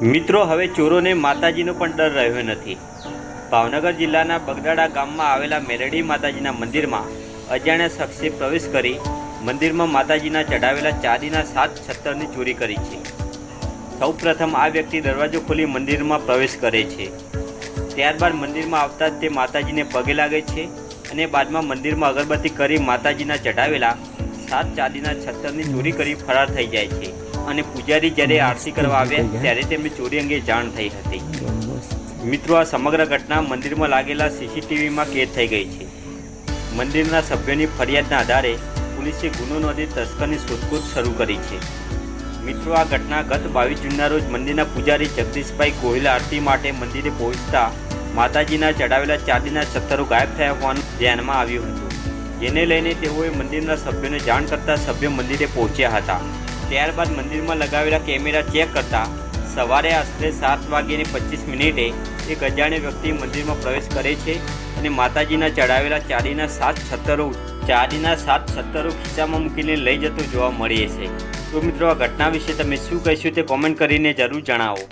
મિત્રો, હવે ચોરોને માતાજીનો પણ ડર રહ્યો નથી। ભાવનગર જિલ્લાના બગદાણા ગામમાં આવેલા મેલડી માતાજીના મંદિરમાં અજાણ્યા શખ્સે પ્રવેશ કરી મંદિરમાં માતાજીના ચઢાવેલા ચાંદીના 7 છત્તરની ચોરી કરી છે। સૌપ્રથમ આ વ્યક્તિ દરવાજો ખોલી મંદિરમાં પ્રવેશ કરે છે। ત્યારબાદ મંદિરમાં આવતા જ તે માતાજીને પગે લાગે છે અને બાદમાં મંદિરમાં અગરબત્તી કરી માતાજીના ચઢાવેલા 7 ચાંદીના છત્તરની ચોરી કરી ફરાર થઈ જાય છે અને પૂજારી જ્યારે આરતી કરવા આવ્યા ત્યારે તેમને ચોરી અંગે જાણ થઈ હતી। મિત્રો, આ સમગ્ર ઘટના મંદિરમાં લાગેલા સીસીટીવીમાં કેદ થઈ ગઈ છે। મંદિરના સભ્યોની ફરિયાદના આધારે પોલીસે ગુનો નોંધી તસ્કરની શોધખોળ શરૂ કરી છે। મિત્રો, આ ઘટના ગત 22 જૂનના રોજ મંદિરના પૂજારી જગદીશભાઈ ગોહિલ આરતી માટે મંદિરે પહોંચતા માતાજીના ચઢાવેલા ચાંદીના છત્તરો ગાયબ થયા હોવાનું ધ્યાનમાં આવ્યું હતું, જેને લઈને તેઓએ મંદિરના સભ્યોને જાણ કરતા સભ્યો મંદિરે પહોંચ્યા હતા। ત્યારબાદ મંદિરમાં લગાવેલા કેમેરા ચેક કરતા સવારે આશરે 7:25 એક અજાણ્યો વ્યક્તિ મંદિરમાં પ્રવેશ કરે છે અને માતાજીના ચઢાવેલા ચાંદીના 7 છત્તરો ખિસ્સામાં મૂકીને લઈ જતો જોવા મળે છે। તો મિત્રો, આ ઘટના વિશે તમે શું કહેશો તે કોમેન્ટ કરીને જરૂર જણાવો।